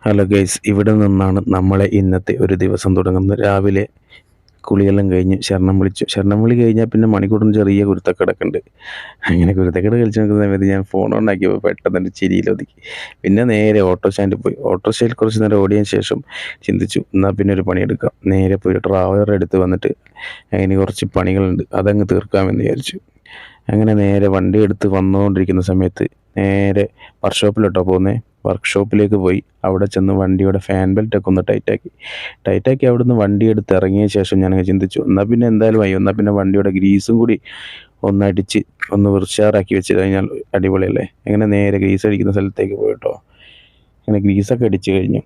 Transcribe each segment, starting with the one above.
Hello guys, ഇവിടെ നിന്നാണ് നമ്മളെ ഇന്നത്തെ ഒരു ദിവസം തുടങ്ങുന്നത്. രാവിലെ കുളിയെല്ലാം കഴിഞ്ഞ് ശരണം വിളിച്ചു. ശരണം വിളി കഴിഞ്ഞാൽ പിന്നെ മണിക്കൂറിന് ചെറിയ കുരുത്തക്കേടൊക്കെയുണ്ട്. അങ്ങനെ കുരുത്തക്കേട് കളിച്ച് നിൽക്കുന്ന സമയത്ത് ഞാൻ ഫോൺ ഓണാക്കിയപ്പോൾ പെട്ടെന്ന് എൻ്റെ ചിരിയിലൊതുക്കി. പിന്നെ നേരെ ഓട്ടോ സ്റ്റാൻഡിൽ പോയി. ഓട്ടോറിക്ഷയിൽ കുറച്ച് നേരം ഓടിയതിന് ശേഷം ചിന്തിച്ചു, എന്നാൽ പിന്നെ ഒരു പണിയെടുക്കാം. നേരെ പോയി ഒരു ട്രാവലർ എടുത്ത് വന്നിട്ട് അതിന് കുറച്ച് പണികളുണ്ട്, അതങ്ങ് തീർക്കാമെന്ന് വിചാരിച്ചു. അങ്ങനെ നേരെ വണ്ടി എടുത്ത് വന്നുകൊണ്ടിരിക്കുന്ന സമയത്ത് നേരെ വർക്ക്ഷോപ്പിലോട്ടോ പോകുന്നത്. വർക്ക്ഷോപ്പിലേക്ക് പോയി അവിടെ ചെന്ന് വണ്ടിയുടെ ഫാൻ ബെൽറ്റൊക്കെ ഒന്ന് ടൈറ്റാക്കി അവിടുന്ന് വണ്ടി എടുത്ത് ഇറങ്ങിയ ശേഷം ഞാനങ്ങ് ചിന്തിച്ചു, എന്നാൽ പിന്നെ എന്തായാലും ആയി, എന്നാൽ പിന്നെ വണ്ടിയുടെ ഗ്രീസും കൂടി ഒന്നടിച്ച് ഒന്ന് വൃത്തിയാറാക്കി വെച്ച് കഴിഞ്ഞാൽ അടിപൊളിയല്ലേ. അങ്ങനെ നേരെ ഗ്രീസ് അടിക്കുന്ന സ്ഥലത്തേക്ക് പോയിട്ടോ. അങ്ങനെ ഗ്രീസൊക്കെ അടിച്ച് കഴിഞ്ഞു.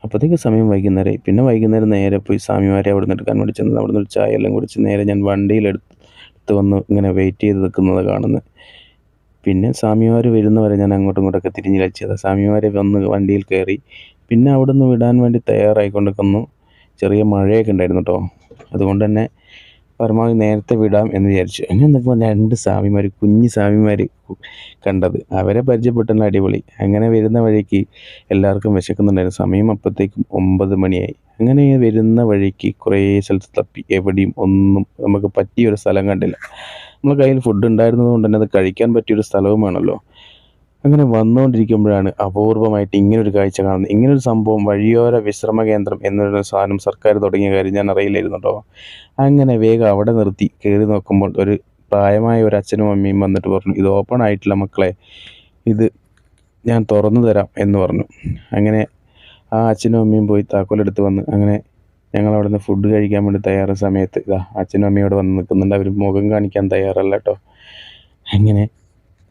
അപ്പോഴത്തേക്ക് സമയം വൈകുന്നേരമായി. പിന്നെ വൈകുന്നേരം നേരെ പോയി സ്വാമിമാരെ അവിടെ നിന്ന് എടുക്കാൻ വേണ്ടി ചെന്നത്. അവിടെ നിന്ന് ഒരു ചായ എല്ലാം കുടിച്ച് നേരെ ഞാൻ വണ്ടിയിലെടുത്ത് വന്ന് ഇങ്ങനെ വെയിറ്റ് ചെയ്ത് നിൽക്കുന്നത് കാണുന്നത്. പിന്നെ സ്വാമിമാർ വരുന്നവരെ ഞാൻ അങ്ങോട്ടും ഇങ്ങോട്ടൊക്കെ തിരിഞ്ഞ് കളിച്ചത്. സ്വാമിമാരെ വന്ന് വണ്ടിയിൽ കയറി. പിന്നെ അവിടെ നിന്ന് വിടാൻ വേണ്ടി തയ്യാറായിക്കൊണ്ടിരിക്കുന്നു. ചെറിയ മഴയൊക്കെ ഉണ്ടായിരുന്നു കേട്ടോ. അതുകൊണ്ട് തന്നെ പരമാവധി നേരത്തെ വിടാം എന്ന് വിചാരിച്ചു. അങ്ങനെ നിൽക്കുമ്പോൾ രണ്ട് സ്വാമിമാർ, കുഞ്ഞ് സ്വാമിമാർ കണ്ടത്. അവരെ പരിചയപ്പെട്ടെല്ലാം അടിപൊളി. അങ്ങനെ വരുന്ന വഴിക്ക് എല്ലാവർക്കും വിശക്കുന്നുണ്ടായിരുന്നു. സമയം അപ്പോഴത്തേക്കും 9 മണിയായി. അങ്ങനെ വരുന്ന വഴിക്ക് കുറേ സ്ഥലത്ത് തപ്പി, എവിടെയും ഒന്നും നമുക്ക് പറ്റിയൊരു സ്ഥലം കണ്ടില്ല. നമ്മുടെ കയ്യിൽ ഫുഡ് ഉണ്ടായിരുന്നത് കൊണ്ട് തന്നെ അത് കഴിക്കാൻ പറ്റിയൊരു സ്ഥലവും വേണമല്ലോ. അങ്ങനെ വന്നുകൊണ്ടിരിക്കുമ്പോഴാണ് അപൂർവമായിട്ട് ഇങ്ങനൊരു കാഴ്ച കാണുന്നത്. ഇങ്ങനൊരു സംഭവം, വഴിയോര വിശ്രമ കേന്ദ്രം എന്നൊരു സാധനം സർക്കാർ തുടങ്ങിയ കാര്യം ഞാൻ അറിയില്ലായിരുന്നു കേട്ടോ. അങ്ങനെ വേഗം അവിടെ നിർത്തി കയറി നോക്കുമ്പോൾ ഒരു പ്രായമായ ഒരു അച്ഛനും അമ്മയും വന്നിട്ട് പറഞ്ഞു, ഇത് ഓപ്പൺ ആയിട്ടില്ല മക്കളെ, ഇത് ഞാൻ തുറന്നു തരാം എന്ന് പറഞ്ഞു. അങ്ങനെ ആ അച്ഛനും അമ്മയും പോയി താക്കോലെടുത്ത് വന്ന് അങ്ങനെ ഞങ്ങൾ അവിടെ നിന്ന് ഫുഡ് കഴിക്കാൻ വേണ്ടി തയ്യാറായ സമയത്ത് ഇതാ അച്ഛനും അമ്മയും അവിടെ വന്ന് നിൽക്കുന്നുണ്ട്. അവർ മുഖം കാണിക്കാൻ തയ്യാറല്ല കേട്ടോ. അങ്ങനെ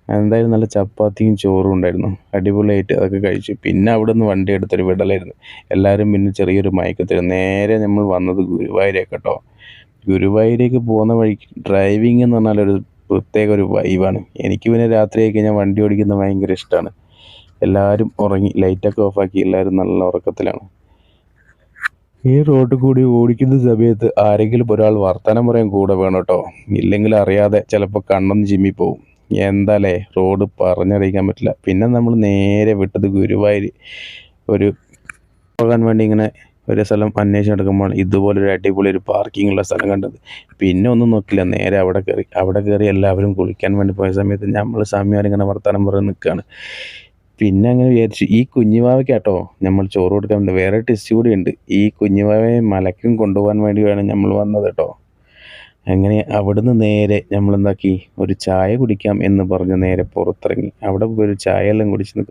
എന്തായാലും നല്ല ചപ്പാത്തിയും ചോറും ഉണ്ടായിരുന്നു. അടിപൊളിയായിട്ട് അതൊക്കെ കഴിച്ചു. പിന്നെ അവിടെ നിന്ന് വണ്ടി എടുത്തൊരു വിടലായിരുന്നു. എല്ലാവരും പിന്നെ ചെറിയൊരു മയക്കത്തിൽ നേരെ നമ്മൾ വന്നത് ഗുരുവായൂരേക്ക് കേട്ടോ. ഗുരുവായൂരേക്ക് പോകുന്ന വഴിക്ക് ഡ്രൈവിംഗ് എന്ന് പറഞ്ഞാൽ ഒരു പ്രത്യേക ഒരു വൈബാണ്. എനിക്ക് പിന്നെ രാത്രിയായി കഴിഞ്ഞാൽ വണ്ടി ഓടിക്കുന്നത് ഭയങ്കര ഇഷ്ടമാണ്. എല്ലാവരും ഉറങ്ങി, ലൈറ്റൊക്കെ ഓഫാക്കി എല്ലാവരും നല്ല ഉറക്കത്തിലാണ്. ഈ റോഡിൽ കൂടി ഓടിക്കുന്ന സമയത്ത് ആരെങ്കിലും ഒരാൾ വർത്തമാനം പറയാൻ കൂടെ വേണം കേട്ടോ. ഇല്ലെങ്കിൽ അറിയാതെ ചിലപ്പോൾ കണ്ണൊന്ന് ചിമ്മിപ്പോവും. എന്താല്ലേ റോഡ് പറഞ്ഞറിയിക്കാൻ പറ്റില്ല. പിന്നെ നമ്മൾ നേരെ വിട്ടത് ഗുരുവായൂർ ഒരു പോകാൻ വേണ്ടി ഇങ്ങനെ ഒരു സ്ഥലം അന്വേഷിച്ച് നടക്കുമ്പോൾ ഇതുപോലൊരു അടിപൊളി ഒരു പാർക്കിംഗ് ഉള്ള സ്ഥലം കണ്ടത്. പിന്നെ ഒന്നും നോക്കില്ല, നേരെ അവിടെ കയറി എല്ലാവരും കുളിക്കാൻ വേണ്ടി പോയ സമയത്ത് നമ്മൾ സ്വാമിമാരിങ്ങനെ വർത്തമാനം പറഞ്ഞ് നിൽക്കുകയാണ്. പിന്നെ അങ്ങനെ വിചാരിച്ചു, ഈ കുഞ്ഞുവാവയ്ക്കാട്ടോ നമ്മൾ ചോറ് കൊടുക്കാൻ വേറെ ടെസ്റ്റ് കൂടി ഉണ്ട്. ഈ കുഞ്ഞുവാവയെ മലക്കും കൊണ്ടുപോകാൻ വേണ്ടിയാണ് നമ്മൾ വന്നത് കേട്ടോ. അങ്ങനെ അവിടുന്ന് നേരെ നമ്മളെന്താക്കി, ഒരു ചായ കുടിക്കാം എന്ന് പറഞ്ഞ് നേരെ പുറത്തിറങ്ങി. അവിടെ പോയി ഒരു ചായ എല്ലാം കുടിച്ച്